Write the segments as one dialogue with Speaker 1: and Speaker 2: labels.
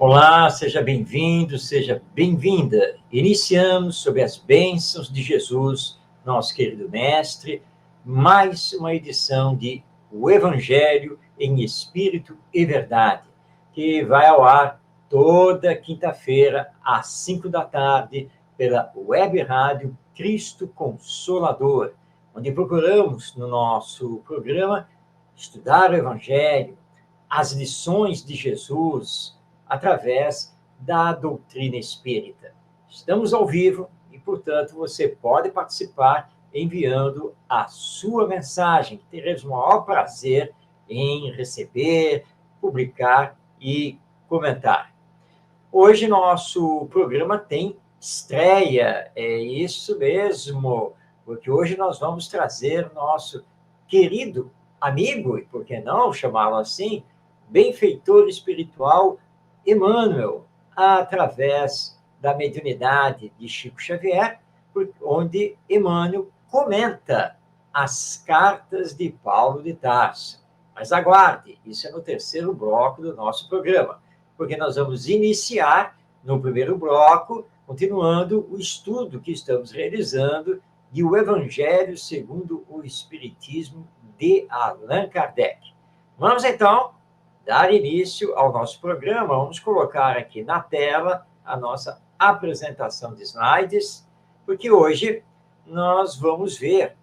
Speaker 1: Olá, seja bem-vindo, seja bem-vinda. Iniciamos sob as bênçãos de Jesus, nosso querido Mestre, mais uma edição de O Evangelho em Espírito e Verdade, que vai ao ar toda quinta-feira, às 5 da tarde, pela Web Rádio Cristo Consolador, onde procuramos, no nosso programa, estudar o Evangelho, as lições de Jesus, através da doutrina espírita. Estamos ao vivo e, portanto, você pode participar enviando a sua mensagem, que teremos o maior prazer em receber, publicar e comentar. Hoje, nosso programa tem estreia, é isso mesmo, porque hoje nós vamos trazer nosso querido amigo, e por que não chamá-lo assim, benfeitor espiritual Emmanuel, através da mediunidade de Chico Xavier, onde Emmanuel comenta as cartas de Paulo de Tarso. Mas aguarde, isso é no terceiro bloco do nosso programa, porque nós vamos iniciar no primeiro bloco, continuando o estudo que estamos realizando de O Evangelho segundo o Espiritismo de Allan Kardec. Vamos, então, dar início ao nosso programa. Vamos colocar aqui na tela a nossa apresentação de slides, porque hoje nós vamos ver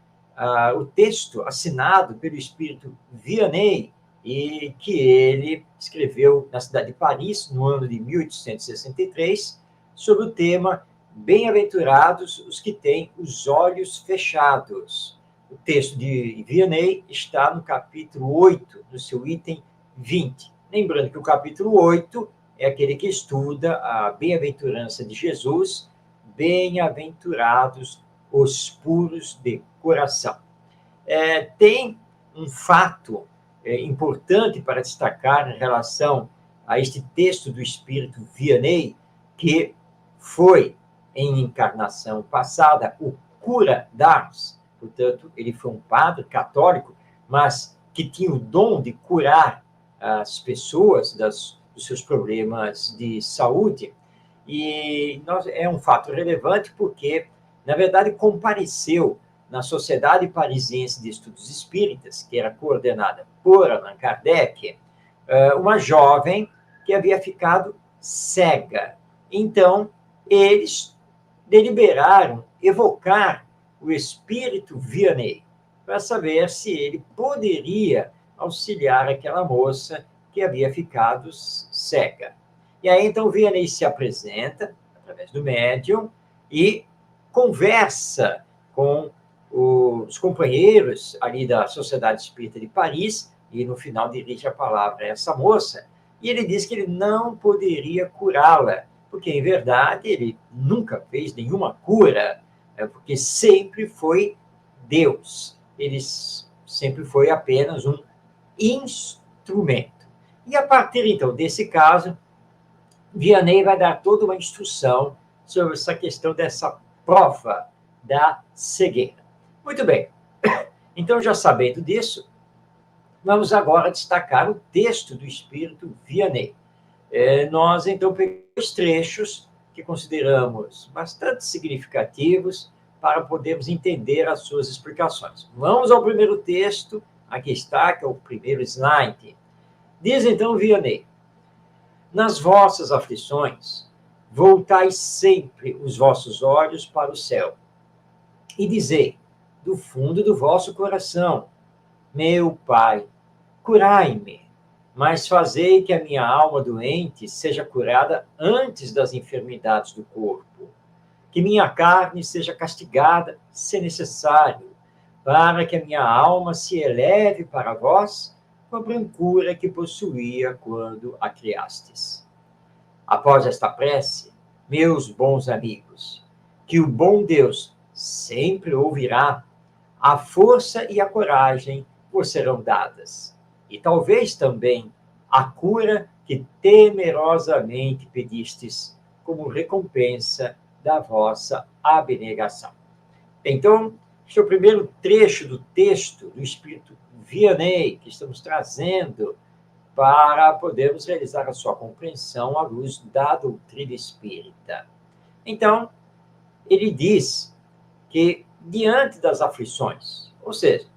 Speaker 1: o texto assinado pelo Espírito Vianney, e que ele escreveu na cidade de Paris, no ano de 1863, sobre o tema Bem-aventurados os que têm os olhos fechados. O texto de Vianney está no capítulo 8, no seu item 20. Lembrando que o capítulo 8 é aquele que estuda a bem-aventurança de Jesus, bem-aventurados os puros de coração. Tem um fato importante para destacar em relação a este texto do Espírito Vianney, que foi, em encarnação passada, o cura d'Ars. Portanto, ele foi um padre católico, mas que tinha o dom de curar as pessoas dos seus problemas de saúde. E é um fato relevante porque, na verdade, compareceu na Sociedade Parisiense de Estudos Espíritas, que era coordenada por Allan Kardec, uma jovem que havia ficado cega. Então, eles deliberaram evocar o espírito Vianney para saber se ele poderia auxiliar aquela moça que havia ficado cega. E aí, então, Vianney se apresenta, através do médium, e conversa com os companheiros ali da Sociedade Espírita de Paris, e no final dirige a palavra a essa moça, e ele diz que ele não poderia curá-la, porque, em verdade, ele nunca fez nenhuma cura, porque sempre foi Deus. Ele sempre foi apenas um instrumento. E, a partir, então, desse caso, Vianney vai dar toda uma instrução sobre essa questão dessa prova da cegueira. Muito bem. Então, já sabendo disso, vamos agora destacar o texto do Espírito Vianney. Nós, então, pegamos trechos que consideramos bastante significativos para podermos entender as suas explicações. Vamos ao primeiro texto, aqui está, que é o primeiro slide. Diz, então, Vianney: nas vossas aflições, voltai sempre os vossos olhos para o céu, e dizei, do fundo do vosso coração, meu Pai, curai-me, mas fazei que a minha alma doente seja curada antes das enfermidades do corpo, que minha carne seja castigada, se necessário, para que a minha alma se eleve para vós com a brancura que possuía quando a criastes. Após esta prece, meus bons amigos, que o bom Deus sempre ouvirá, a força e a coragem vos serão dadas, e talvez também a cura que temerosamente pedistes como recompensa da vossa abnegação. Então, este é o primeiro trecho do texto do Espírito Vianney que estamos trazendo para podermos realizar a sua compreensão à luz da doutrina espírita. Então, ele diz que, diante das aflições, ou seja,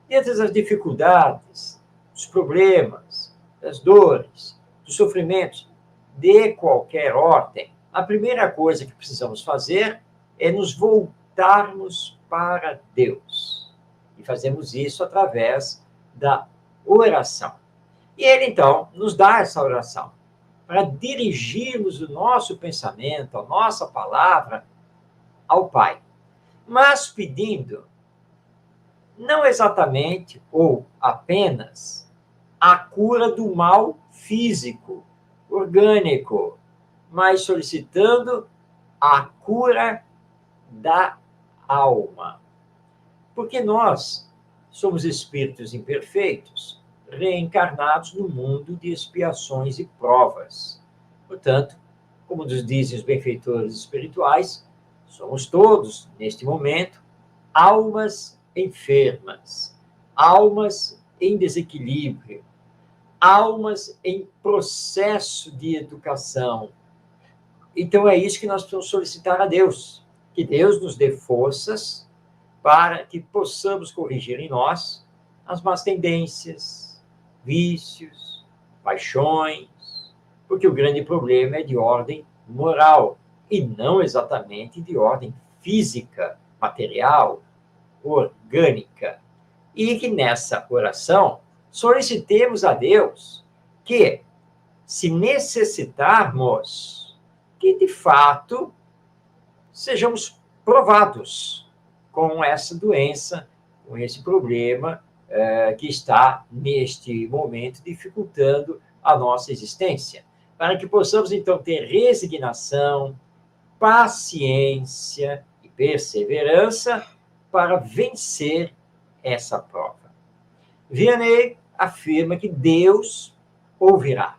Speaker 1: diante das dificuldades, dos problemas, das dores, dos sofrimentos, de qualquer ordem, a primeira coisa que precisamos fazer é nos voltarmos para Deus. E fazemos isso através da oração. E ele, então, nos dá essa oração para dirigirmos o nosso pensamento, a nossa palavra ao Pai. Mas pedindo, não exatamente ou apenas, a cura do mal físico, orgânico, mas solicitando a cura da alma. Porque nós somos espíritos imperfeitos, reencarnados no mundo de expiações e provas. Portanto, como nos dizem os benfeitores espirituais, somos todos, neste momento, almas enfermas, almas em desequilíbrio, almas em processo de educação. Então, é isso que nós precisamos solicitar a Deus, que Deus nos dê forças para que possamos corrigir em nós as más tendências, vícios, paixões, porque o grande problema é de ordem moral e não exatamente de ordem física, material, orgânica. E que nessa oração solicitemos a Deus que, se necessitarmos, que de fato sejamos provados com essa doença, com esse problema que está, neste momento, dificultando a nossa existência, para que possamos, então, ter resignação, paciência e perseverança para vencer essa prova. Vianney afirma que Deus ouvirá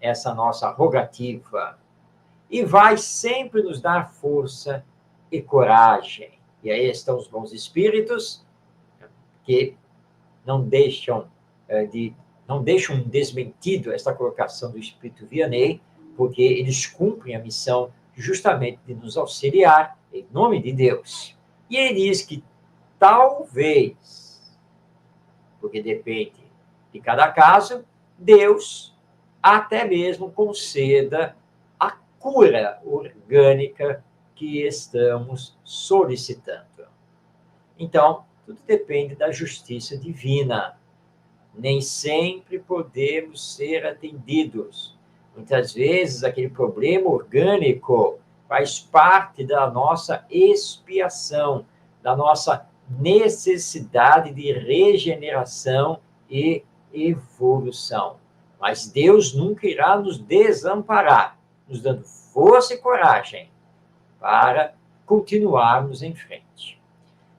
Speaker 1: essa nossa rogativa e vai sempre nos dar força e coragem. E aí estão os bons espíritos que não deixam desmentido esta colocação do Espírito Vianney, porque eles cumprem a missão justamente de nos auxiliar em nome de Deus. E ele diz que talvez, porque depende de cada caso, Deus até mesmo conceda a cura orgânica que estamos solicitando. Então, tudo depende da justiça divina. Nem sempre podemos ser atendidos. Muitas vezes, aquele problema orgânico faz parte da nossa expiação, da nossa necessidade de regeneração e evolução. Mas Deus nunca irá nos desamparar, nos dando força e coragem para continuarmos em frente.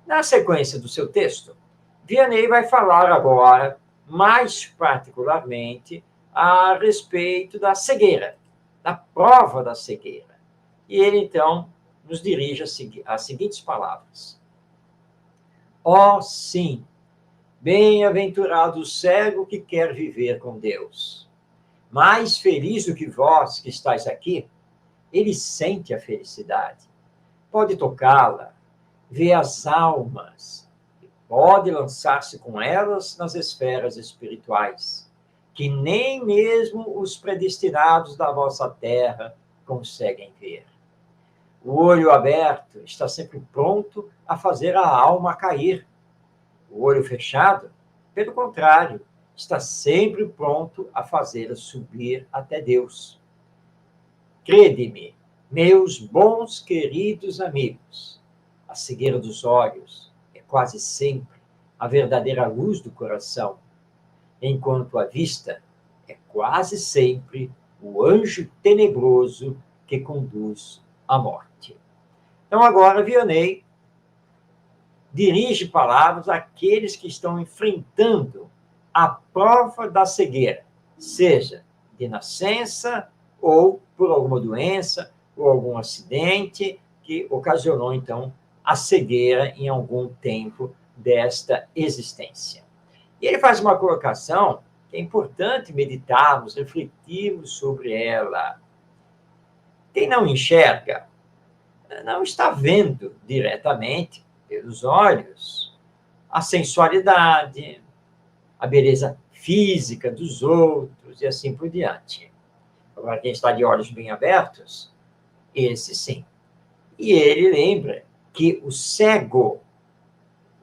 Speaker 1: Na sequência do seu texto, Vianney vai falar agora, mais particularmente, a respeito da cegueira, da prova da cegueira. E ele, então, nos dirige as seguintes palavras. Ó, sim, bem-aventurado o cego que quer viver com Deus. Mais feliz do que vós que estáis aqui, ele sente a felicidade. Pode tocá-la, vê as almas, e pode lançar-se com elas nas esferas espirituais, que nem mesmo os predestinados da vossa terra conseguem ver. O olho aberto está sempre pronto a fazer a alma cair. O olho fechado, pelo contrário, está sempre pronto a fazê-la subir até Deus. Crede-me, meus bons queridos amigos, a cegueira dos olhos é quase sempre a verdadeira luz do coração, enquanto a vista é quase sempre o anjo tenebroso que conduz à morte. Então, agora, Vianney dirige palavras àqueles que estão enfrentando a prova da cegueira, seja de nascença ou por alguma doença ou algum acidente que ocasionou, então, a cegueira em algum tempo desta existência. E ele faz uma colocação É importante meditarmos, refletirmos sobre ela. Quem não enxerga, não está vendo diretamente, pelos olhos, a sensualidade, a beleza física dos outros e assim por diante. Agora, quem está de olhos bem abertos, esse sim. E ele lembra que o cego,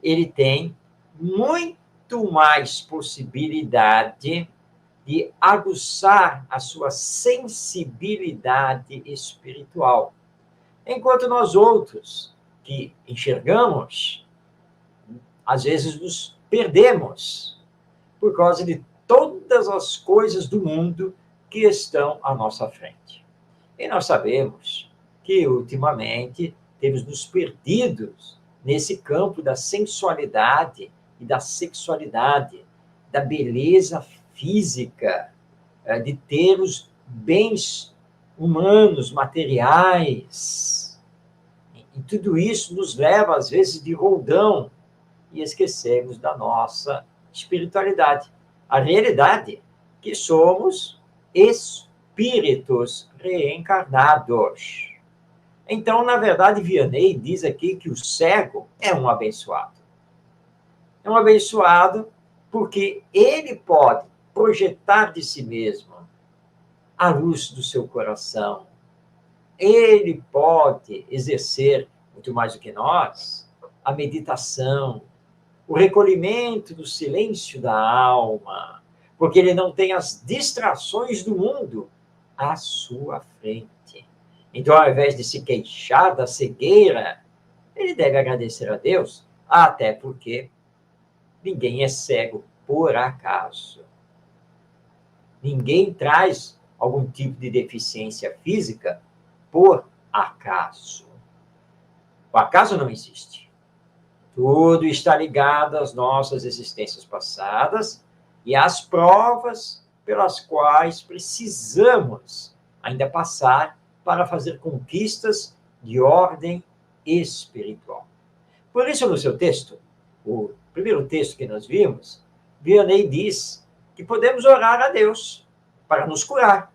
Speaker 1: ele tem muito mais possibilidade de aguçar a sua sensibilidade espiritual. Enquanto nós outros, que enxergamos, às vezes nos perdemos por causa de todas as coisas do mundo que estão à nossa frente. E nós sabemos que, ultimamente, temos nos perdido nesse campo da sensualidade e da sexualidade, da beleza física, de ter os bens humanos, materiais. E tudo isso nos leva, às vezes, de roldão e esquecemos da nossa espiritualidade. A realidade é que somos espíritos reencarnados. Então, na verdade, Vianney diz aqui que o cego é um abençoado. É um abençoado porque ele pode projetar de si mesmo a luz do seu coração. Ele pode exercer, muito mais do que nós, a meditação, o recolhimento do silêncio da alma, porque ele não tem as distrações do mundo à sua frente. Então, ao invés de se queixar da cegueira, ele deve agradecer a Deus, até porque ninguém é cego por acaso. Ninguém traz algum tipo de deficiência física por acaso. O acaso não existe. Tudo está ligado às nossas existências passadas e às provas pelas quais precisamos ainda passar para fazer conquistas de ordem espiritual. Por isso, no seu texto, o primeiro texto que nós vimos, Vianney diz que podemos orar a Deus para nos curar,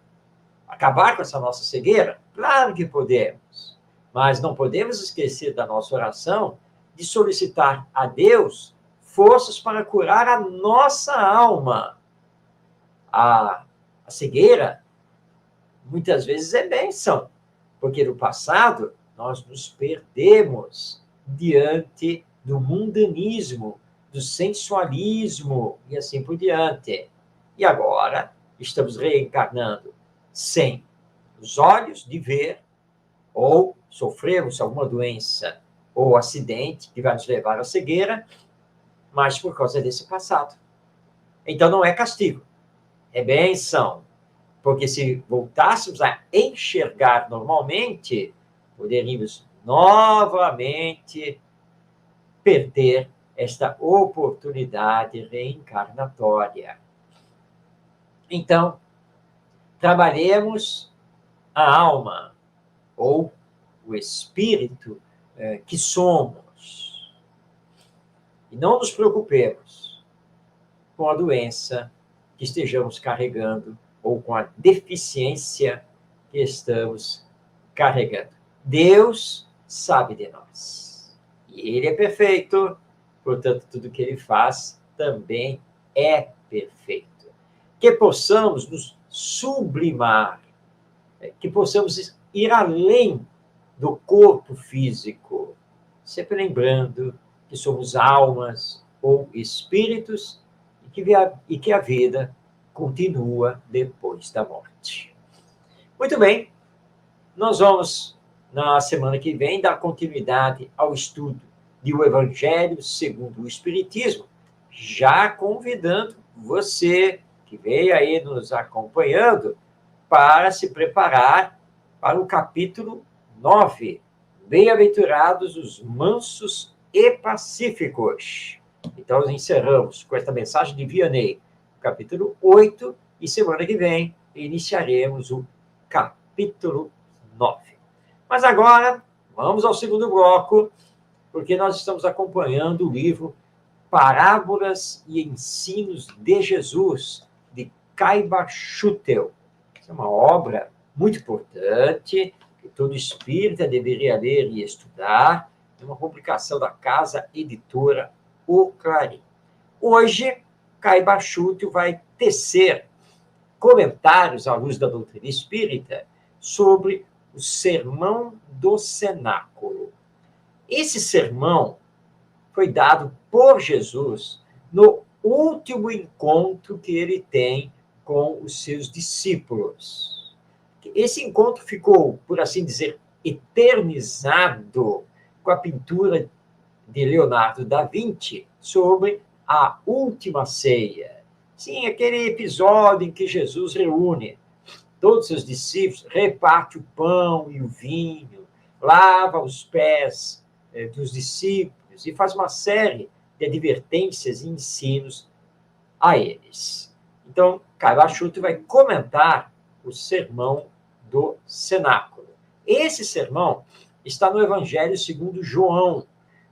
Speaker 1: acabar com essa nossa cegueira. Claro que podemos, mas não podemos esquecer da nossa oração de solicitar a Deus forças para curar a nossa alma. A cegueira, muitas vezes, é bênção, porque no passado nós nos perdemos diante do mundanismo, do sensualismo e assim por diante. E agora estamos reencarnando sem os olhos de ver, ou sofremos alguma doença ou acidente que vai nos levar à cegueira, mas por causa desse passado. Então não é castigo, é bênção, porque se voltássemos a enxergar normalmente, poderíamos novamente perder esta oportunidade reencarnatória. Então, trabalhemos a alma, ou o espírito que somos. E não nos preocupemos com a doença que estejamos carregando ou com a deficiência que estamos carregando. Deus sabe de nós. E Ele é perfeito, portanto, tudo que Ele faz também é perfeito. Que possamos nos sublimar, que possamos ir além do corpo físico, sempre lembrando que somos almas ou espíritos e que a vida continua depois da morte. Muito bem, nós vamos, na semana que vem, dar continuidade ao estudo do Evangelho segundo o Espiritismo, já convidando você que veio aí nos acompanhando para se preparar para o capítulo 9. Bem-aventurados os mansos e pacíficos. Então, nós encerramos com esta mensagem de Vianney, capítulo 8, e semana que vem iniciaremos o capítulo 9. Mas agora, vamos ao segundo bloco, porque nós estamos acompanhando o livro Parábolas e Ensinos de Jesus, Caiba Schutel. Essa é uma obra muito importante, que todo espírita deveria ler e estudar. É uma publicação da Casa Editora O Clarim. Hoje, Caiba Schutel vai tecer comentários à luz da doutrina espírita sobre o Sermão do Cenáculo. Esse sermão foi dado por Jesus no último encontro que ele tem com os seus discípulos. Esse encontro ficou, por assim dizer, eternizado com a pintura de Leonardo da Vinci sobre a última ceia. Sim, aquele episódio em que Jesus reúne todos os seus discípulos, reparte o pão e o vinho, lava os pés dos discípulos e faz uma série de advertências e ensinos a eles. Então, Caiba Schutel vai comentar o sermão do cenáculo. Esse sermão está no Evangelho segundo João,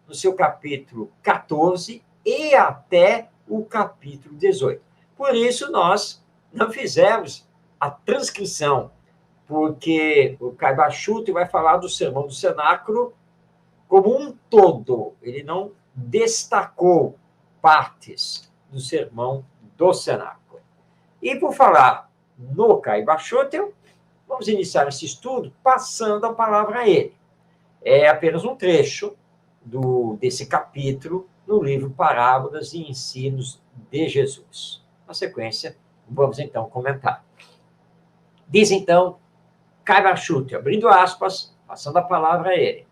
Speaker 1: no seu capítulo 14 e até o capítulo 18. Por isso, nós não fizemos a transcrição, porque o Caiba Schutel vai falar do sermão do cenáculo como um todo. Ele não destacou partes do sermão do cenáculo. E por falar no Caiba Schutel, vamos iniciar esse estudo passando a palavra a ele. É apenas um trecho desse capítulo no livro Parábolas e Ensinos de Jesus. Na sequência, vamos então comentar. Diz então Caiba Schutel, abrindo aspas, passando a palavra a ele.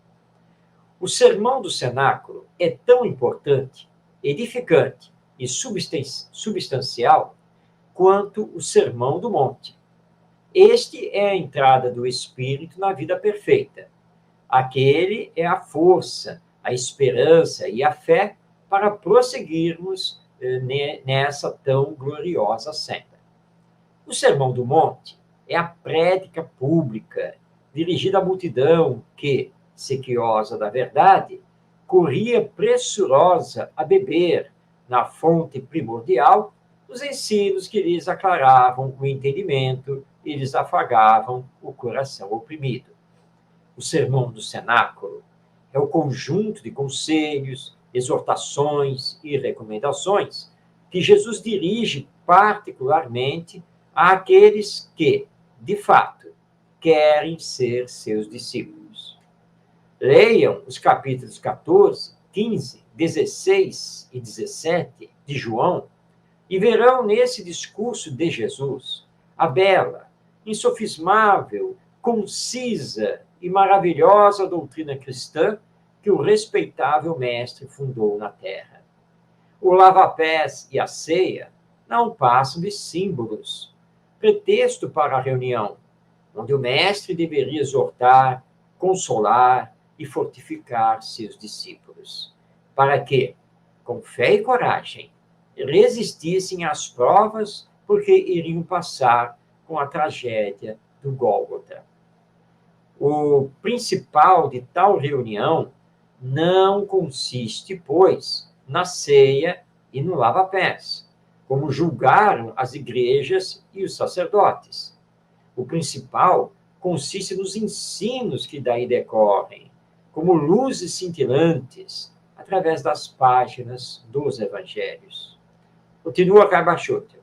Speaker 1: O sermão do cenáculo é tão importante, edificante e substancial quanto o sermão do monte. Este é a entrada do espírito na vida perfeita. Aquele é a força, a esperança e a fé para prosseguirmos nessa tão gloriosa senda. O sermão do monte é a prédica pública dirigida à multidão que, sequiosa da verdade, corria pressurosa a beber na fonte primordial os ensinos que lhes aclaravam o entendimento e lhes afagavam o coração oprimido. O sermão do cenáculo é o conjunto de conselhos, exortações e recomendações que Jesus dirige particularmente àqueles que, de fato, querem ser seus discípulos. Leiam os capítulos 14, 15, 16 e 17 de João e verão nesse discurso de Jesus a bela, insofismável, concisa e maravilhosa doutrina cristã que o respeitável mestre fundou na terra. O lava-pés e a ceia não passam de símbolos, pretexto para a reunião, onde o mestre deveria exortar, consolar e fortificar seus discípulos, para que, com fé e coragem, resistissem às provas porque iriam passar com a tragédia do Gólgota. O principal de tal reunião não consiste, pois, na ceia e no lava-pés, como julgaram as igrejas e os sacerdotes. O principal consiste nos ensinos que daí decorrem, como luzes cintilantes, através das páginas dos evangelhos. Continua Caiba Schutel.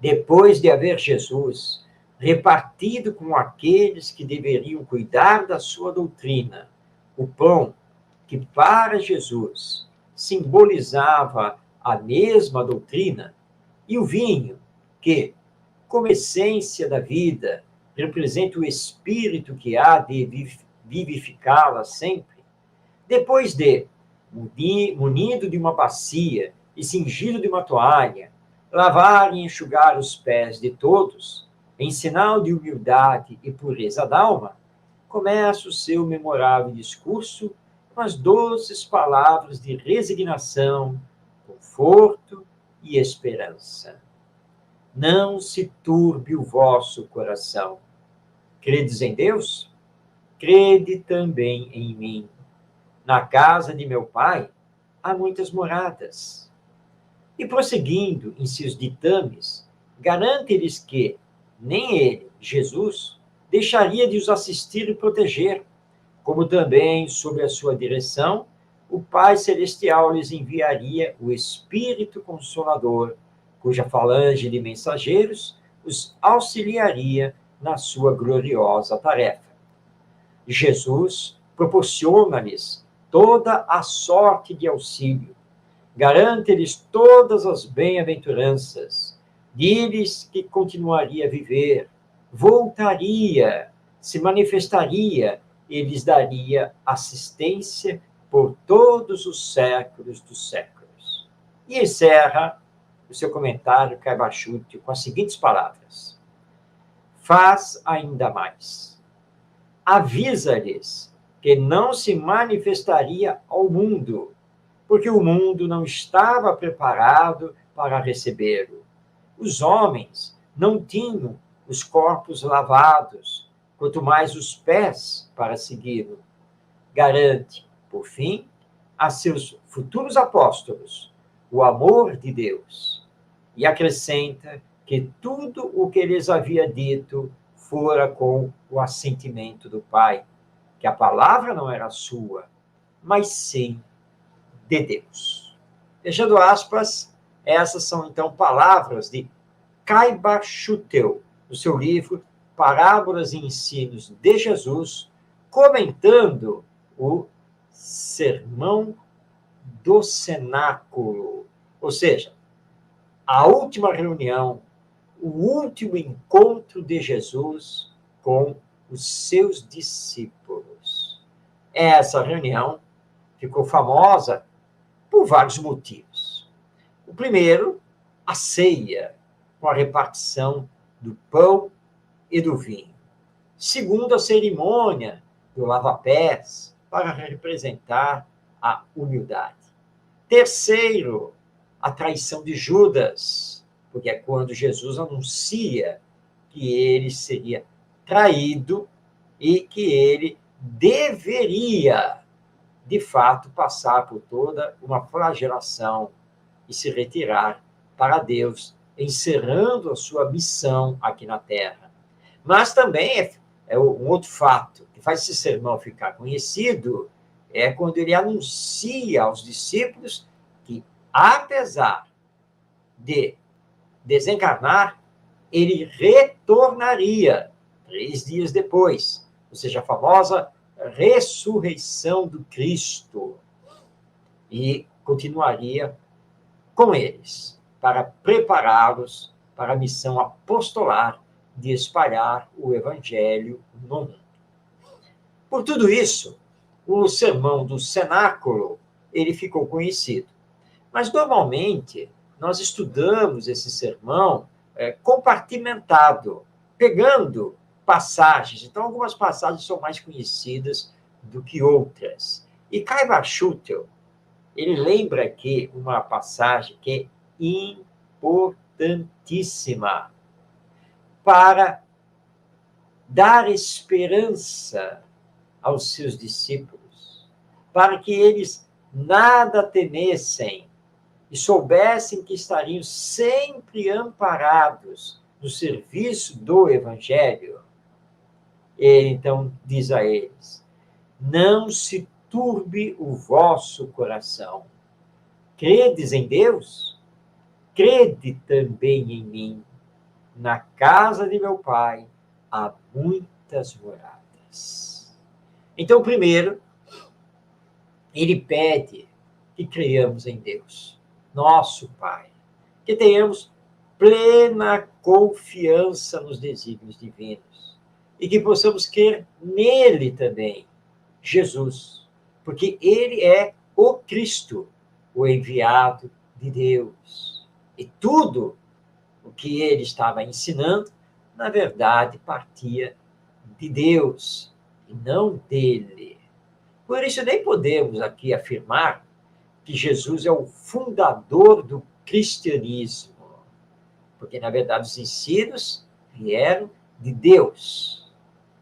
Speaker 1: Depois de haver Jesus repartido com aqueles que deveriam cuidar da sua doutrina, o pão, que para Jesus simbolizava a mesma doutrina, e o vinho, que, como essência da vida, representa o espírito que há de vivificá-la sempre, depois de, munido de uma bacia e cingido de uma toalha, lavar e enxugar os pés de todos, em sinal de humildade e pureza d'alma, começa o seu memorável discurso com as doces palavras de resignação, conforto e esperança. Não se turbe o vosso coração. Credes em Deus? Crede também em mim. Na casa de meu pai há muitas moradas. E prosseguindo em seus ditames, garante-lhes que nem ele, Jesus, deixaria de os assistir e proteger, como também, sob a sua direção, o Pai Celestial lhes enviaria o Espírito Consolador, cuja falange de mensageiros os auxiliaria na sua gloriosa tarefa. Jesus proporciona-lhes toda a sorte de auxílio, garante-lhes todas as bem-aventuranças, diz-lhes que continuaria a viver, voltaria, se manifestaria e lhes daria assistência por todos os séculos dos séculos. E encerra o seu comentário, Caibachute, com as seguintes palavras: faz ainda mais. Avisa-lhes que não se manifestaria ao mundo, porque o mundo não estava preparado para recebê-lo. Os homens não tinham os corpos lavados, quanto mais os pés para segui-lo. Garante, por fim, a seus futuros apóstolos o amor de Deus e acrescenta que tudo o que lhes havia dito fora com o assentimento do Pai, que a palavra não era sua, mas sim de Deus. Fechando aspas, essas são então palavras de Caibachuteu, no seu livro Parábolas e Ensinos de Jesus, comentando o Sermão do Cenáculo, ou seja, a última reunião, o último encontro de Jesus com os seus discípulos. Essa reunião ficou famosa por vários motivos. O primeiro, a ceia, com a repartição do pão e do vinho. Segundo, a cerimônia do lava-pés, para representar a humildade. Terceiro, a traição de Judas, porque é quando Jesus anuncia que ele seria traído e que ele deveria, de fato, passar por toda uma flagelação e se retirar para Deus, encerrando a sua missão aqui na Terra. Mas também é um outro fato que faz esse sermão ficar conhecido, é quando ele anuncia aos discípulos que, apesar de desencarnar, ele retornaria 3 dias depois, ou seja, a famosa ressurreição do Cristo, e continuaria com eles, para prepará-los para a missão apostolar de espalhar o Evangelho no mundo. Por tudo isso, o sermão do cenáculo, ele ficou conhecido. Mas, normalmente, nós estudamos esse sermão compartimentado, pegando passagens. Então, algumas passagens são mais conhecidas do que outras. E Caibachuteu, ele lembra aqui uma passagem que é importantíssima para dar esperança aos seus discípulos, para que eles nada temessem e soubessem que estariam sempre amparados no serviço do Evangelho. Ele, então, diz a eles: não se turbe o vosso coração. Credes em Deus? Crede também em mim. Na casa de meu Pai há muitas moradas. Então, primeiro, ele pede que creiamos em Deus, nosso Pai, que tenhamos plena confiança nos desígnios divinos e que possamos crer nele também, Jesus, porque ele é o Cristo, o enviado de Deus. E tudo o que ele estava ensinando, na verdade, partia de Deus e não dele. Por isso, nem podemos aqui afirmar que Jesus é o fundador do cristianismo, porque, na verdade, os ensinos vieram de Deus.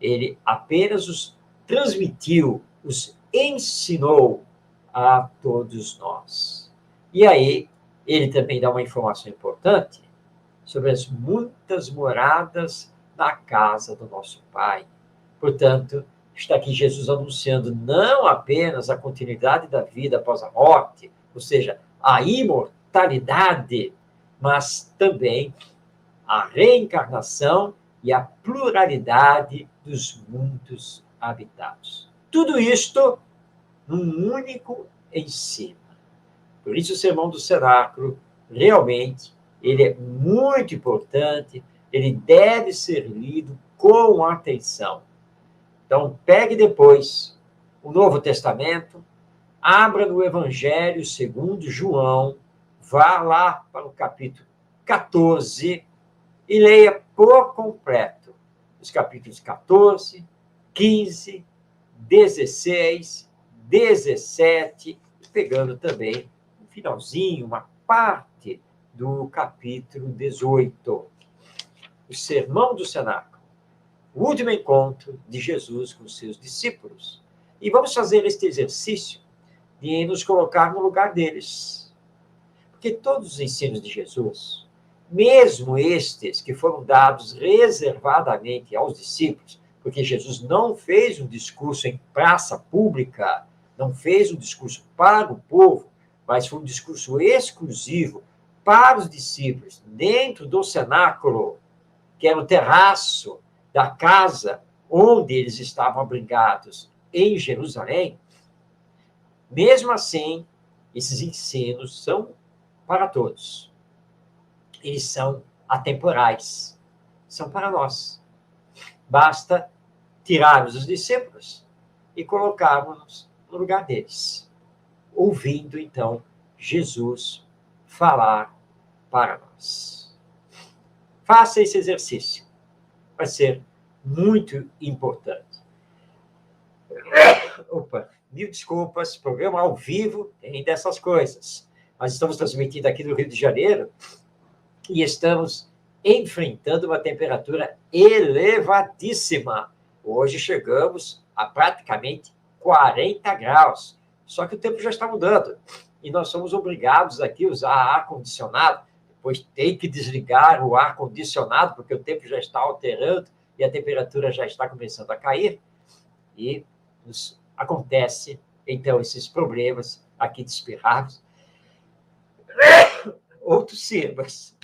Speaker 1: Ele apenas os transmitiu, os ensinou a todos nós. E aí, ele também dá uma informação importante sobre as muitas moradas na casa do nosso Pai. Portanto, está aqui Jesus anunciando não apenas a continuidade da vida após a morte, ou seja, a imortalidade, mas também a reencarnação e a pluralidade dos mundos habitados. Tudo isto num único ensino. Por isso, o Sermão do Cenáculo, realmente, ele é muito importante, ele deve ser lido com atenção. Então, pegue depois o Novo Testamento, abra no Evangelho segundo João, vá lá para o capítulo 14 e leia por completo os capítulos 14, 15, 16, 17, pegando também um finalzinho, uma parte do capítulo 18. O Sermão do Cenáculo, o último encontro de Jesus com os seus discípulos. E vamos fazer este exercício de nos colocar no lugar deles. Porque todos os ensinos de Jesus, mesmo estes que foram dados reservadamente aos discípulos, porque Jesus não fez um discurso em praça pública, não fez um discurso para o povo, mas foi um discurso exclusivo para os discípulos, dentro do cenáculo, que era o terraço da casa onde eles estavam abrigados em Jerusalém. Mesmo assim, esses ensinos são para todos. Eles são atemporais, são para nós. Basta tirarmos os discípulos e colocarmos no lugar deles, ouvindo, então, Jesus falar para nós. Faça esse exercício. Vai ser muito importante. Opa, mil desculpas, programa ao vivo tem dessas coisas. Nós estamos transmitindo aqui no Rio de Janeiro e estamos enfrentando uma temperatura elevadíssima. Hoje chegamos a praticamente 40 graus. Só que o tempo já está mudando. E nós somos obrigados aqui a usar ar-condicionado. Depois tem que desligar o ar-condicionado, porque o tempo já está alterando e a temperatura já está começando a cair. E nos acontece, então, esses problemas aqui de espirrados. Ou tossirmos.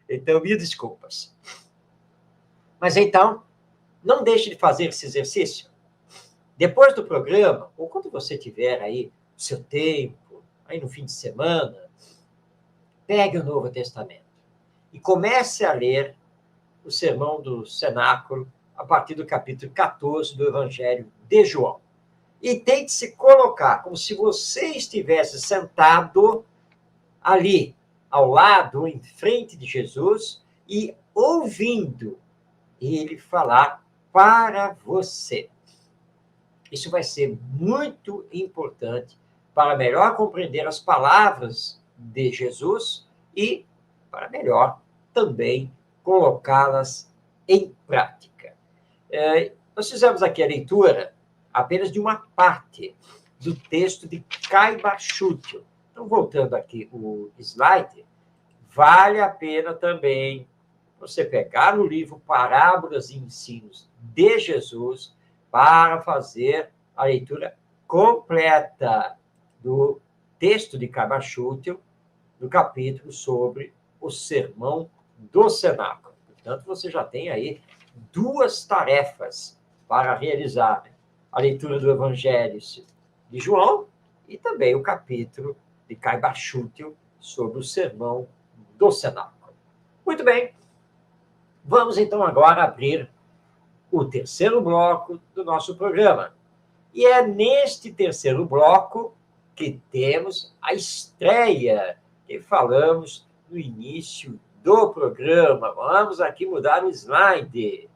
Speaker 1: Então, mil desculpas. Mas, então, não deixe de fazer esse exercício. Depois do programa, ou quando você tiver aí o seu tempo, aí no fim de semana, pegue o Novo Testamento e comece a ler o Sermão do Cenáculo a partir do capítulo 14 do Evangelho de João. E tente se colocar como se você estivesse sentado ali, ao lado, em frente de Jesus, e ouvindo ele falar para você. Isso vai ser muito importante para melhor compreender as palavras de Jesus e para melhor também colocá-las em prática. Nós fizemos aqui a leitura apenas de uma parte do texto de Caiba Chútil. Então, voltando aqui o slide, vale a pena também você pegar o livro Parábolas e Ensinos de Jesus para fazer a leitura completa do texto de Caiba Chútil, do capítulo sobre o Sermão do Cenáculo. Portanto, você já tem aí duas tarefas para realizar: a leitura do Evangelho de João e também o capítulo de Caiba Chútil sobre o Sermão do Cenáculo. Muito bem, vamos então agora abrir o terceiro bloco do nosso programa. E é neste terceiro bloco que temos a estreia que falamos no início do programa. Vamos aqui mudar o slide.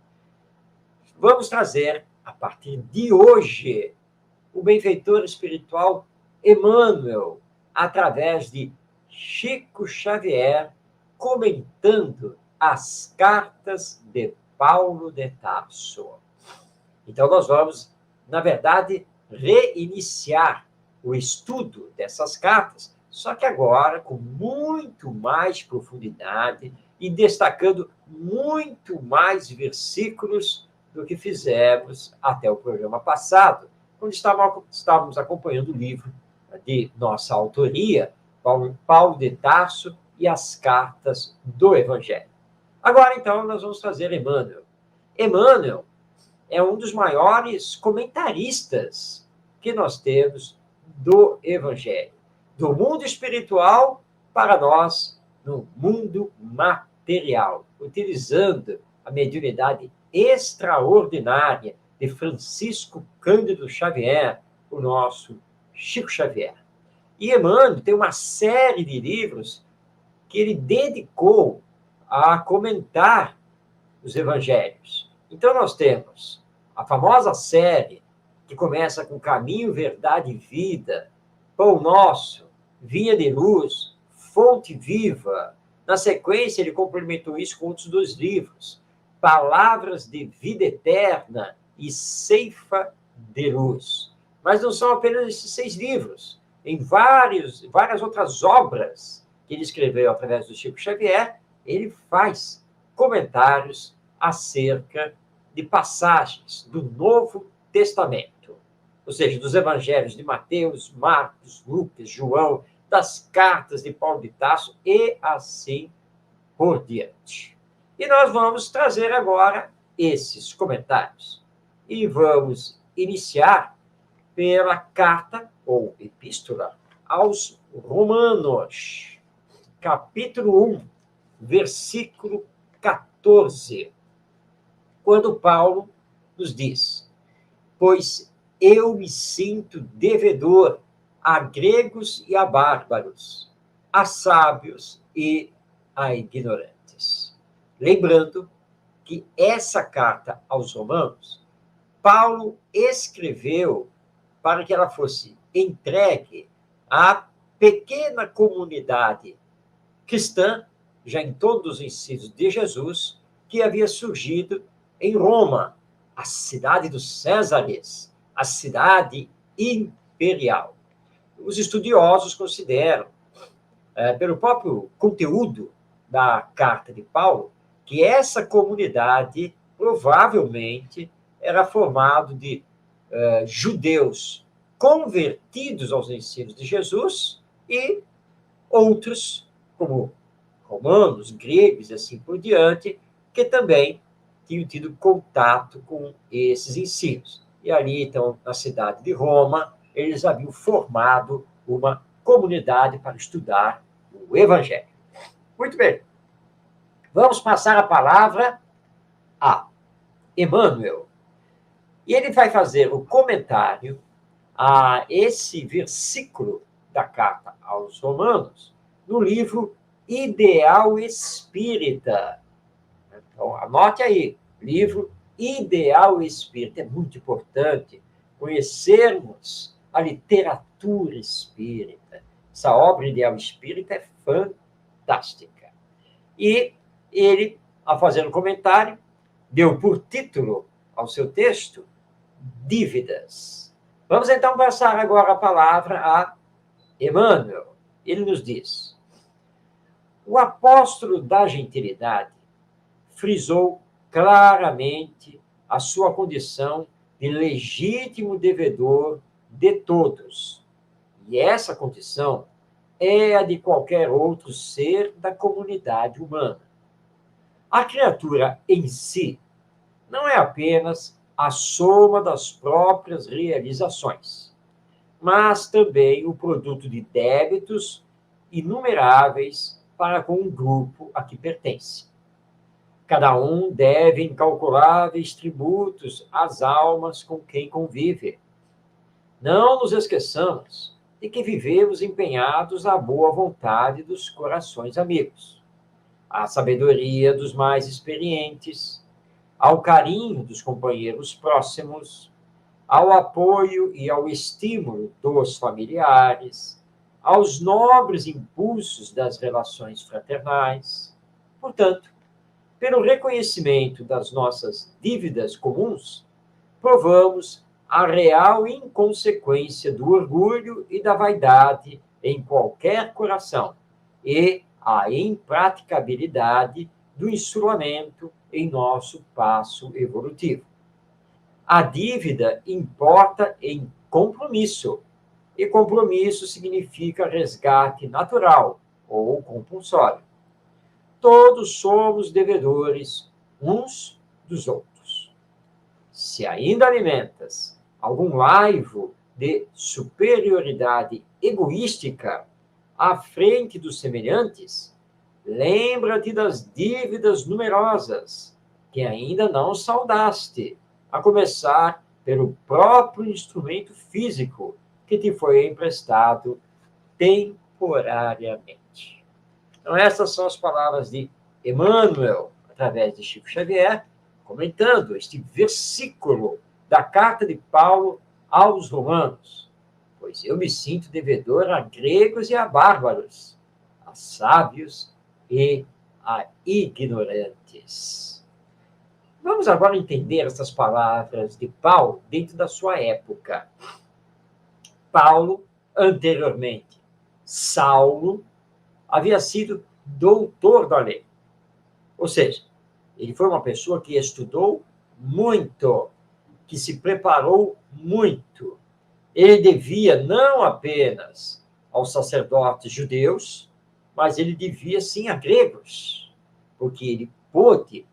Speaker 1: Vamos trazer, a partir de hoje, o benfeitor espiritual Emmanuel, através de Chico Xavier, comentando as cartas de Paulo de Tarso. Então, nós vamos, na verdade, reiniciar o estudo dessas cartas, só que agora com muito mais profundidade e destacando muito mais versículos do que fizemos até o programa passado, quando estávamos acompanhando o livro de nossa autoria, Paulo de Tarso e as cartas do Evangelho. Agora, então, nós vamos trazer Emmanuel. Emmanuel é um dos maiores comentaristas que nós temos do Evangelho, do mundo espiritual para nós no mundo material, utilizando a mediunidade extraordinária de Francisco Cândido Xavier, o nosso Chico Xavier. E Emmanuel tem uma série de livros que ele dedicou a comentar os evangelhos. Então, nós temos a famosa série que começa com Caminho, Verdade e Vida, Pão Nosso, Vinha de Luz, Fonte Viva. Na sequência, ele complementou isso com outros 2 livros, Palavras de Vida Eterna e Ceifa de Luz. Mas não são apenas esses 6 livros. Em várias outras obras que ele escreveu através do Chico Xavier, ele faz comentários acerca de passagens do Novo Testamento, ou seja, dos evangelhos de Mateus, Marcos, Lucas, João, das cartas de Paulo de Tarso e assim por diante. E nós vamos trazer agora esses comentários. E vamos iniciar pela carta ou epístola aos Romanos, capítulo 1, versículo 14, quando Paulo nos diz: pois eu me sinto devedor a gregos e a bárbaros, a sábios e a ignorantes. Lembrando que essa carta aos Romanos, Paulo escreveu para que ela fosse entregue à pequena comunidade cristã, já em todos os ensinos de Jesus, que havia surgido em Roma, a cidade dos Césares, a cidade imperial. Os estudiosos consideram, pelo próprio conteúdo da carta de Paulo, que essa comunidade provavelmente era formada de judeus convertidos aos ensinos de Jesus e outros, como romanos, gregos e assim por diante, que também tinham tido contato com esses ensinos. E ali, então, na cidade de Roma, eles haviam formado uma comunidade para estudar o Evangelho. Muito bem. Vamos passar a palavra a Emmanuel. E ele vai fazer o comentário a esse versículo da carta aos Romanos, no livro Ideal Espírita. Então, anote aí, livro Ideal Espírita. É muito importante conhecermos a literatura espírita. Essa obra Ideal Espírita é fantástica. E ele, ao fazer um comentário, deu por título ao seu texto Dívidas. Vamos então passar agora a palavra a Emmanuel. Ele nos diz: o apóstolo da gentilidade frisou claramente a sua condição de legítimo devedor de todos. E essa condição é a de qualquer outro ser da comunidade humana. A criatura em si não é apenas a soma das próprias realizações, mas também o produto de débitos inumeráveis para com um grupo a que pertence. Cada um deve incalculáveis tributos às almas com quem convive. Não nos esqueçamos de que vivemos empenhados à boa vontade dos corações amigos, à sabedoria dos mais experientes, ao carinho dos companheiros próximos, ao apoio e ao estímulo dos familiares, aos nobres impulsos das relações fraternais. Portanto, pelo reconhecimento das nossas dívidas comuns, provamos a real inconsequência do orgulho e da vaidade em qualquer coração e a impraticabilidade do instrumento em nosso passo evolutivo. A dívida importa em compromisso, e compromisso significa resgate natural ou compulsório. Todos somos devedores uns dos outros. Se ainda alimentas algum laivo de superioridade egoística à frente dos semelhantes, lembra-te das dívidas numerosas que ainda não saldaste, a começar pelo próprio instrumento físico que te foi emprestado temporariamente. Então, essas são as palavras de Emmanuel, através de Chico Xavier, comentando este versículo da carta de Paulo aos Romanos. Pois eu me sinto devedor a gregos e a bárbaros, a sábios e a ignorantes. Vamos agora entender essas palavras de Paulo dentro da sua época. Paulo, anteriormente, Saulo, havia sido doutor da lei. Ou seja, ele foi uma pessoa que estudou muito, que se preparou muito. Ele devia não apenas aos sacerdotes judeus, mas ele devia sim a gregos, porque ele pôde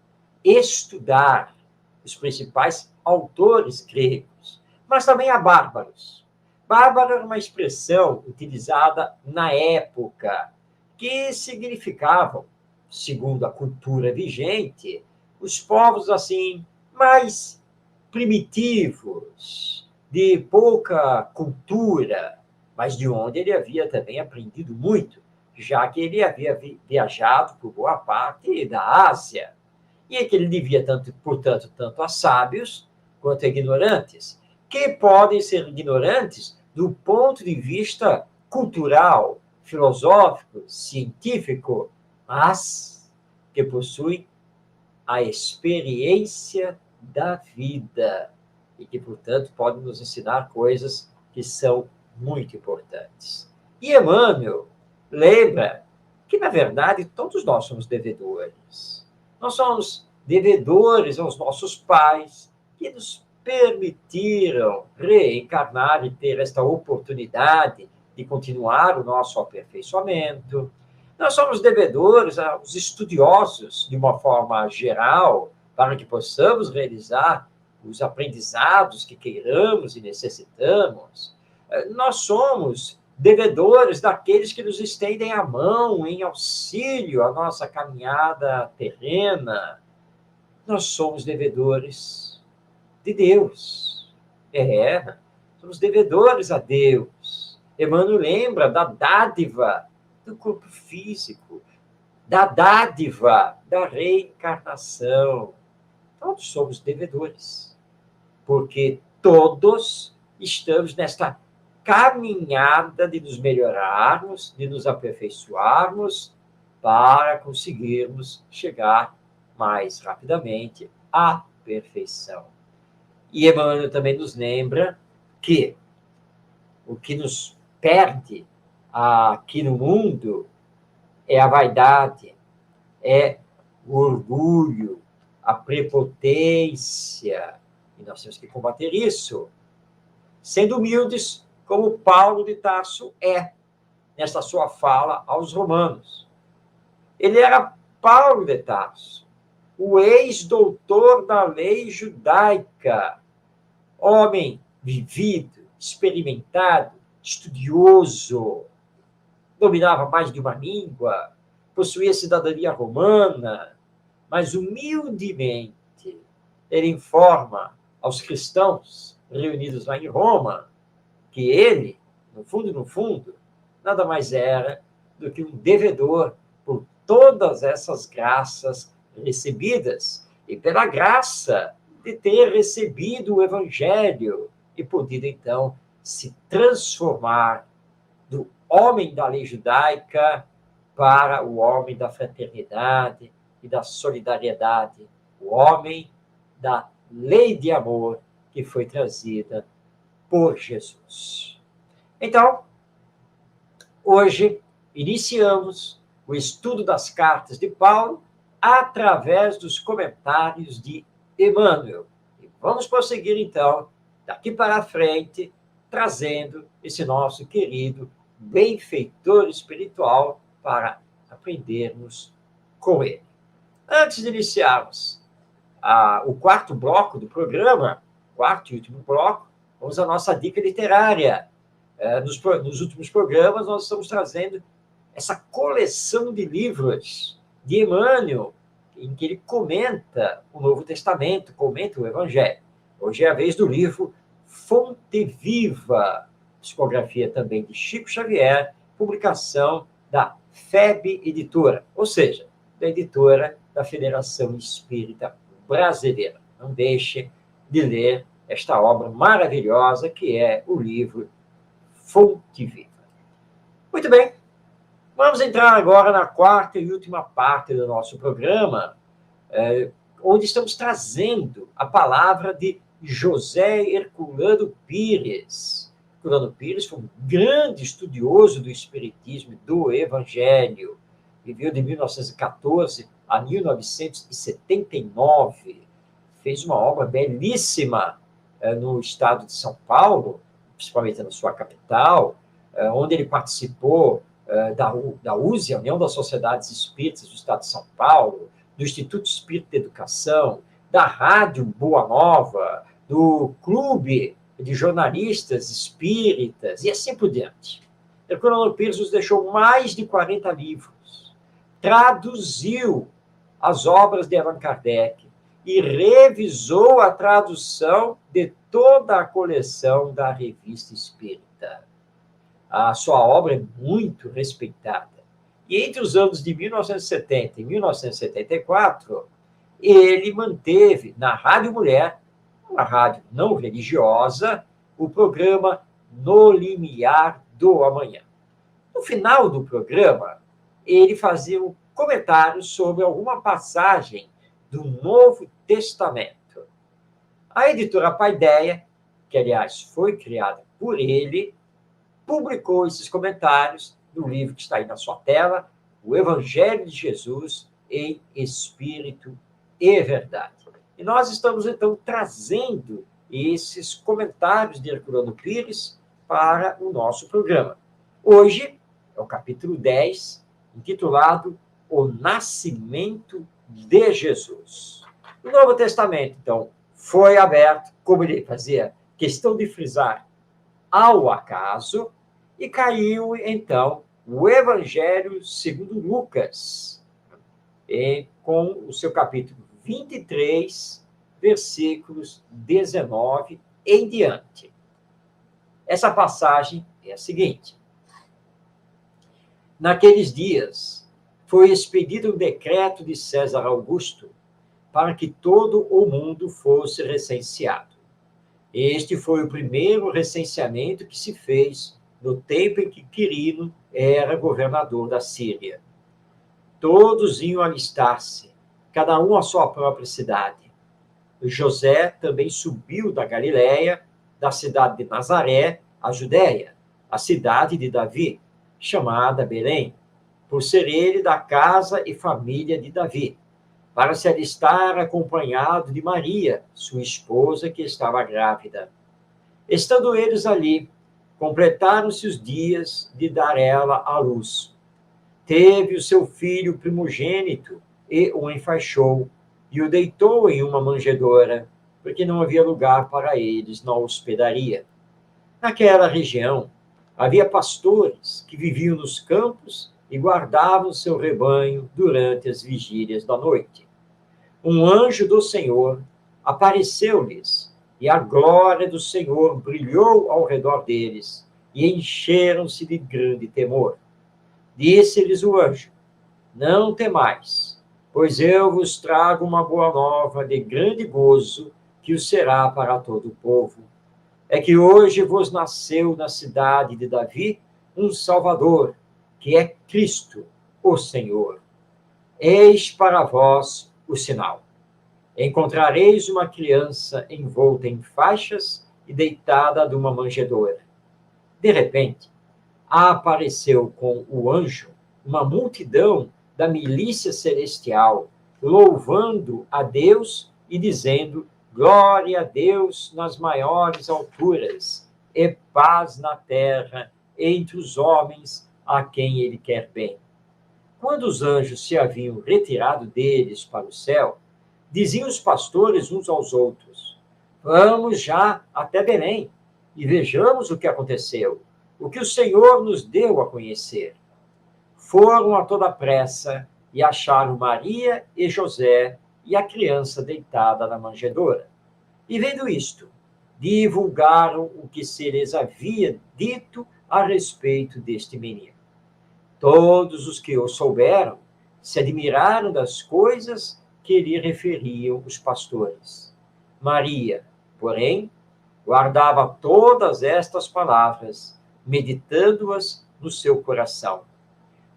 Speaker 1: estudar os principais autores gregos, mas também a bárbaros. Bárbaro era uma expressão utilizada na época, que significavam, segundo a cultura vigente, os povos assim mais primitivos, de pouca cultura, mas de onde ele havia também aprendido muito, já que ele havia viajado por boa parte da Ásia, e que ele devia, portanto, tanto a sábios quanto a ignorantes, que podem ser ignorantes do ponto de vista cultural, filosófico, científico, mas que possuem a experiência da vida e que, portanto, podem nos ensinar coisas que são muito importantes. E Emmanuel lembra que, na verdade, todos nós somos devedores. Nós somos devedores aos nossos pais, que nos permitiram reencarnar e ter esta oportunidade de continuar o nosso aperfeiçoamento. Nós somos devedores aos estudiosos, de uma forma geral, para que possamos realizar os aprendizados que queiramos e necessitamos. Nós somos devedores daqueles que nos estendem a mão em auxílio à nossa caminhada terrena. Nós somos devedores de Deus. Somos devedores a Deus. Emmanuel lembra da dádiva do corpo físico, da dádiva da reencarnação. Todos somos devedores, porque todos estamos nesta caminhada de nos melhorarmos, de nos aperfeiçoarmos, para conseguirmos chegar mais rapidamente à perfeição. E Emmanuel também nos lembra que o que nos perde aqui no mundo é a vaidade, é o orgulho, a prepotência. E nós temos que combater isso, sendo humildes, como Paulo de Tarso nesta sua fala aos Romanos. Ele era Paulo de Tarso, o ex-doutor da lei judaica, homem vivido, experimentado, estudioso, dominava mais de uma língua, possuía cidadania romana, mas humildemente ele informa aos cristãos reunidos lá em Roma que ele, no fundo, nada mais era do que um devedor por todas essas graças recebidas e pela graça de ter recebido o Evangelho e podido, então, se transformar do homem da lei judaica para o homem da fraternidade e da solidariedade, o homem da lei de amor que foi trazida por Jesus. Então, Hoje, iniciamos o estudo das cartas de Paulo através dos comentários de Emmanuel. E vamos prosseguir, então, daqui para frente, trazendo esse nosso querido benfeitor espiritual para aprendermos com ele. Antes de iniciarmos o quarto bloco do programa, quarto e último bloco, vamos à nossa dica literária. Nos últimos programas, nós estamos trazendo essa coleção de livros de Emmanuel, em que ele comenta o Novo Testamento, comenta o Evangelho. Hoje é a vez do livro Fonte Viva, psicografia também de Chico Xavier, publicação da FEB Editora, ou seja, da editora da Federação Espírita Brasileira. Não deixe de ler esta obra maravilhosa que é o livro Fonte Viva. Muito bem, vamos entrar agora na quarta e última parte do nosso programa, onde estamos trazendo a palavra de José Herculano Pires. Herculano Pires foi um grande estudioso do Espiritismo e do Evangelho. Viveu de 1914 a 1979. Fez uma obra belíssima no estado de São Paulo, principalmente na sua capital, onde ele participou da USE, a União das Sociedades Espíritas do Estado de São Paulo, do Instituto Espírita de Educação, da Rádio Boa Nova, do Clube de Jornalistas Espíritas, e assim por diante. Herculano Pires nos deixou mais de 40 livros, traduziu as obras de Allan Kardec e revisou a tradução de toda a coleção da Revista Espírita. A sua obra é muito respeitada. E entre os anos de 1970 e 1974, ele manteve na Rádio Mulher, uma rádio não religiosa, o programa No Limiar do Amanhã. No final do programa, ele fazia um comentário sobre alguma passagem do Novo Testamento. A editora Paideia, que, aliás, foi criada por ele, publicou esses comentários no livro que está aí na sua tela, O Evangelho de Jesus em Espírito e Verdade. E nós estamos, então, trazendo esses comentários de Herculano Pires para o nosso programa. Hoje é o capítulo 10, intitulado O Nascimento de Jesus. O Novo Testamento, então, foi aberto, como ele fazia questão de frisar, ao acaso, e caiu, então, o Evangelho segundo Lucas, com o seu capítulo 23, versículos 19 em diante. Essa passagem é a seguinte: naqueles dias, foi expedido um decreto de César Augusto para que todo o mundo fosse recenseado. Este foi o primeiro recenseamento que se fez no tempo em que Quirino era governador da Síria. Todos iam alistar-se, cada um à sua própria cidade. José também subiu da Galiléia, da cidade de Nazaré, à Judéia, a cidade de Davi, chamada Belém, por ser ele da casa e família de Davi, para se alistar acompanhado de Maria, sua esposa, que estava grávida. Estando eles ali, completaram-se os dias de dar ela à luz. Teve o seu filho primogênito e o enfaixou e o deitou em uma manjedoura, porque não havia lugar para eles na hospedaria. Naquela região, havia pastores que viviam nos campos e guardavam seu rebanho durante as vigílias da noite. Um anjo do Senhor apareceu-lhes, e a glória do Senhor brilhou ao redor deles, e encheram-se de grande temor. Disse-lhes o anjo: não temais, pois eu vos trago uma boa nova de grande gozo, que o será para todo o povo. É que hoje vos nasceu na cidade de Davi um Salvador, que é Cristo, o Senhor. Eis para vós o sinal. Encontrareis uma criança envolta em faixas e deitada numa manjedoura. De repente, apareceu com o anjo uma multidão da milícia celestial, louvando a Deus e dizendo: glória a Deus nas maiores alturas, e paz na terra entre os homens a quem ele quer bem. Quando os anjos se haviam retirado deles para o céu, diziam os pastores uns aos outros: vamos já até Belém e vejamos o que aconteceu, o que o Senhor nos deu a conhecer. Foram a toda pressa e acharam Maria e José e a criança deitada na manjedoura. E vendo isto, divulgaram o que se lhes havia dito a respeito deste menino. Todos os que o souberam se admiraram das coisas que lhe referiam os pastores. Maria, porém, guardava todas estas palavras, meditando-as no seu coração.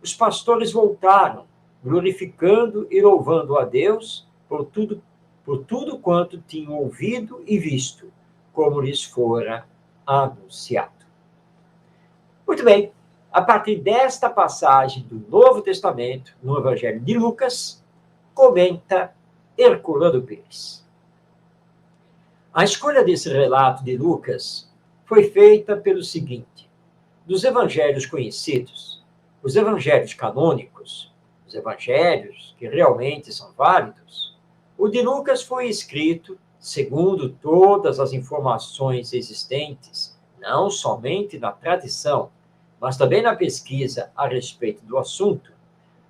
Speaker 1: Os pastores voltaram, glorificando e louvando a Deus por tudo quanto tinham ouvido e visto, como lhes fora anunciado. Muito bem, a partir desta passagem do Novo Testamento, no Evangelho de Lucas, comenta Herculano Pires. A escolha desse relato de Lucas foi feita pelo seguinte: dos evangelhos conhecidos, os evangelhos canônicos, os evangelhos que realmente são válidos, o de Lucas foi escrito segundo todas as informações existentes, não somente na tradição, mas também na pesquisa a respeito do assunto,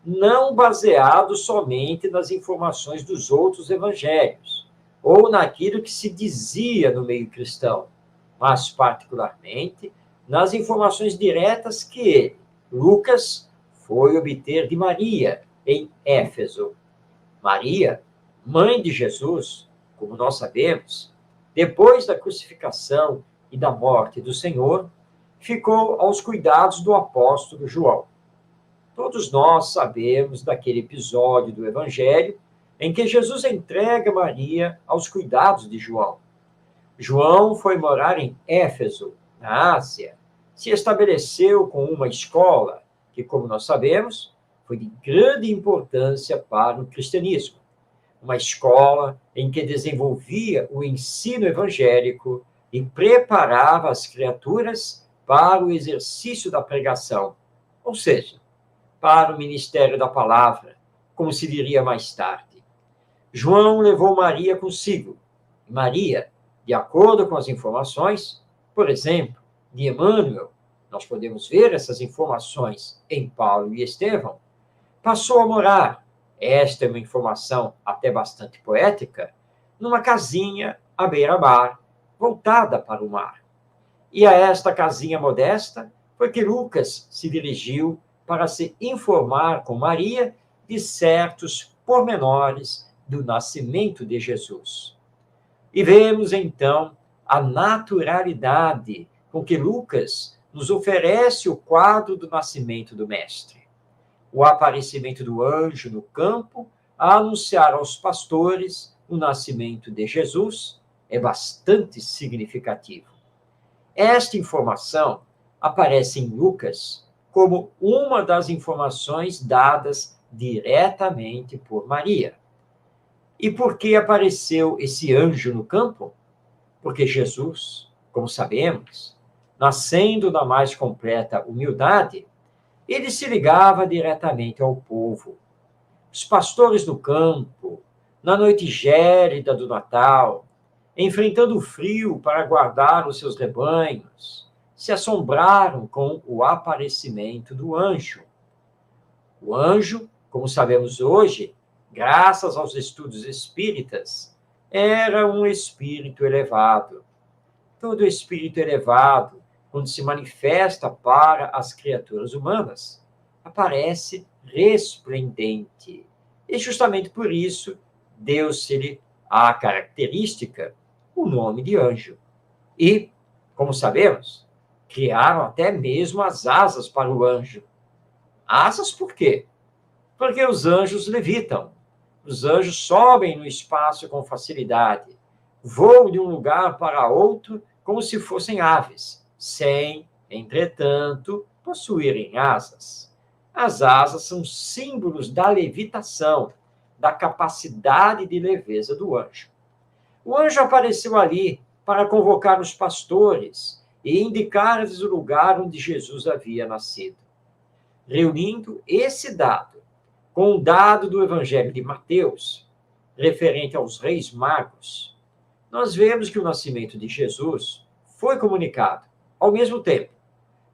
Speaker 1: não baseado somente nas informações dos outros evangelhos, ou naquilo que se dizia no meio cristão, mas particularmente nas informações diretas que ele, Lucas, foi obter de Maria, em Éfeso. Maria, mãe de Jesus, como nós sabemos, depois da crucificação e da morte do Senhor, ficou aos cuidados do apóstolo João. Todos nós sabemos daquele episódio do Evangelho em que Jesus entrega Maria aos cuidados de João. João foi morar em Éfeso, na Ásia, se estabeleceu com uma escola que, como nós sabemos, foi de grande importância para o cristianismo. Uma escola em que desenvolvia o ensino evangélico e preparava as criaturas para o exercício da pregação, ou seja, para o ministério da palavra, como se diria mais tarde. João levou Maria consigo. E Maria, de acordo com as informações, por exemplo, de Emmanuel, nós podemos ver essas informações em Paulo e Estevão, passou a morar, esta é uma informação até bastante poética, numa casinha à beira-mar, voltada para o mar. E a esta casinha modesta foi que Lucas se dirigiu para se informar com Maria de certos pormenores do nascimento de Jesus. E vemos, então, a naturalidade com que Lucas nos oferece o quadro do nascimento do Mestre. O aparecimento do anjo no campo a anunciar aos pastores o nascimento de Jesus é bastante significativo. Esta informação aparece em Lucas como uma das informações dadas diretamente por Maria. E por que apareceu esse anjo no campo? Porque Jesus, como sabemos, nascendo na mais completa humildade, ele se ligava diretamente ao povo. Os pastores do campo, na noite gélida do Natal, enfrentando o frio para guardar os seus rebanhos, se assombraram com o aparecimento do anjo. O anjo, como sabemos hoje, graças aos estudos espíritas, era um espírito elevado. Todo espírito elevado, quando se manifesta para as criaturas humanas, aparece resplendente. E justamente por isso, deu-se-lhe a característica, o nome de anjo. E, como sabemos, criaram até mesmo as asas para o anjo. Asas por quê? Porque os anjos levitam. Os anjos sobem no espaço com facilidade, voam de um lugar para outro como se fossem aves, sem, entretanto, possuírem asas. As asas são símbolos da levitação, da capacidade de leveza do anjo. O anjo apareceu ali para convocar os pastores e indicar-lhes o lugar onde Jesus havia nascido. Reunindo esse dado com o dado do Evangelho de Mateus, referente aos reis magos, nós vemos que o nascimento de Jesus foi comunicado, ao mesmo tempo,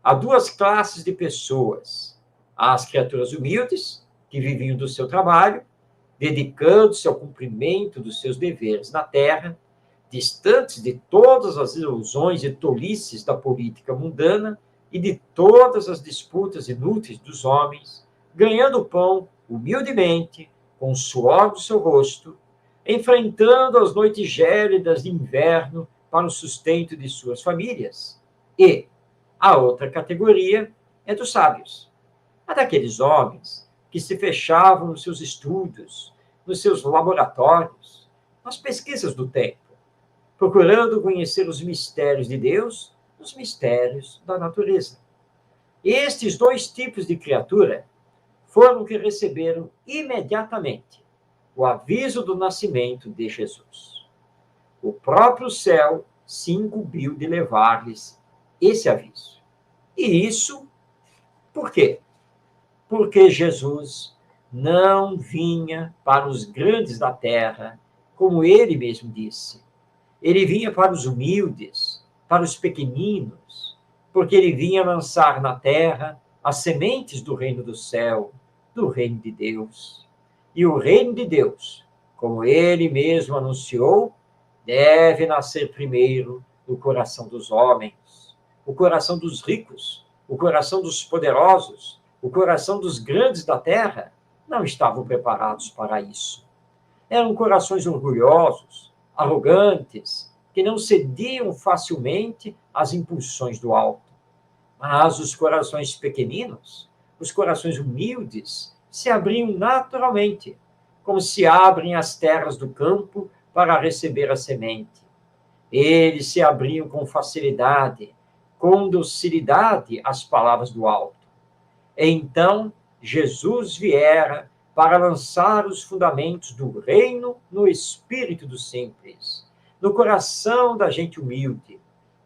Speaker 1: a duas classes de pessoas: as criaturas humildes, que viviam do seu trabalho, dedicando-se ao cumprimento dos seus deveres na terra, distantes de todas as ilusões e tolices da política mundana e de todas as disputas inúteis dos homens, ganhando pão humildemente, com o suor do seu rosto, enfrentando as noites gélidas de inverno para o sustento de suas famílias. E a outra categoria é dos sábios, a daqueles homens que se fechavam nos seus estudos, nos seus laboratórios, nas pesquisas do tempo, procurando conhecer os mistérios de Deus, os mistérios da natureza. Estes dois tipos de criatura foram que receberam imediatamente o aviso do nascimento de Jesus. O próprio céu se incumbiu de levar-lhes esse aviso. E isso por quê? Porque Jesus não vinha para os grandes da terra, como ele mesmo disse. Ele vinha para os humildes, para os pequeninos, porque ele vinha lançar na terra as sementes do reino do céu, do reino de Deus. E o reino de Deus, como ele mesmo anunciou, deve nascer primeiro no coração dos homens, o coração dos ricos, o coração dos poderosos, o coração dos grandes da terra não estavam preparados para isso. Eram corações orgulhosos, arrogantes, que não cediam facilmente às impulsões do alto. Mas os corações pequeninos, os corações humildes, se abriam naturalmente, como se abrem as terras do campo para receber a semente. Eles se abriam com facilidade, com docilidade às palavras do alto. Então, Jesus viera para lançar os fundamentos do reino no espírito dos simples, no coração da gente humilde.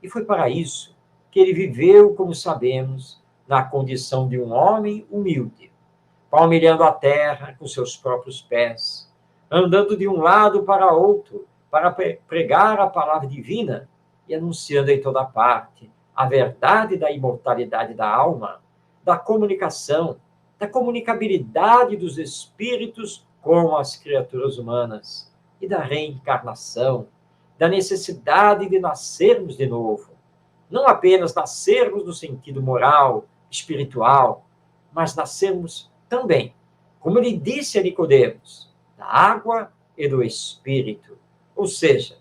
Speaker 1: E foi para isso que ele viveu, como sabemos, na condição de um homem humilde, palmilhando a terra com seus próprios pés, andando de um lado para outro para pregar a palavra divina e anunciando em toda parte a verdade da imortalidade da alma, da comunicação, da comunicabilidade dos espíritos com as criaturas humanas e da reencarnação, da necessidade de nascermos de novo. Não apenas nascermos no sentido moral, espiritual, mas nascermos também, como ele disse a Nicodemos, da água e do espírito, ou seja,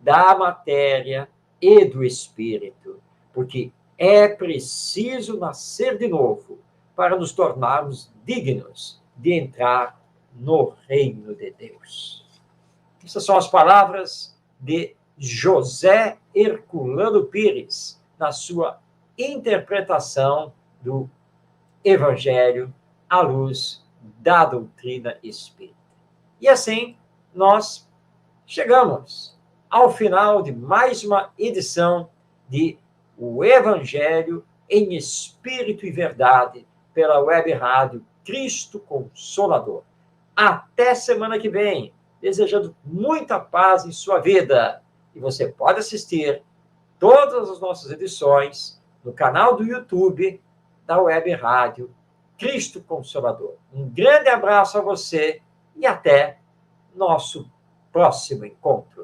Speaker 1: da matéria e do espírito, porque é preciso nascer de novo para nos tornarmos dignos de entrar no reino de Deus. Essas são as palavras de José Herculano Pires, na sua interpretação do Evangelho à luz da doutrina espírita. E assim, nós chegamos ao final de mais uma edição de O Evangelho em Espírito e Verdade, pela Web Rádio Cristo Consolador. Até semana que vem, desejando muita paz em sua vida. E você pode assistir todas as nossas edições no canal do YouTube da Web Rádio Cristo Consolador. Um grande abraço a você e até nosso próximo encontro.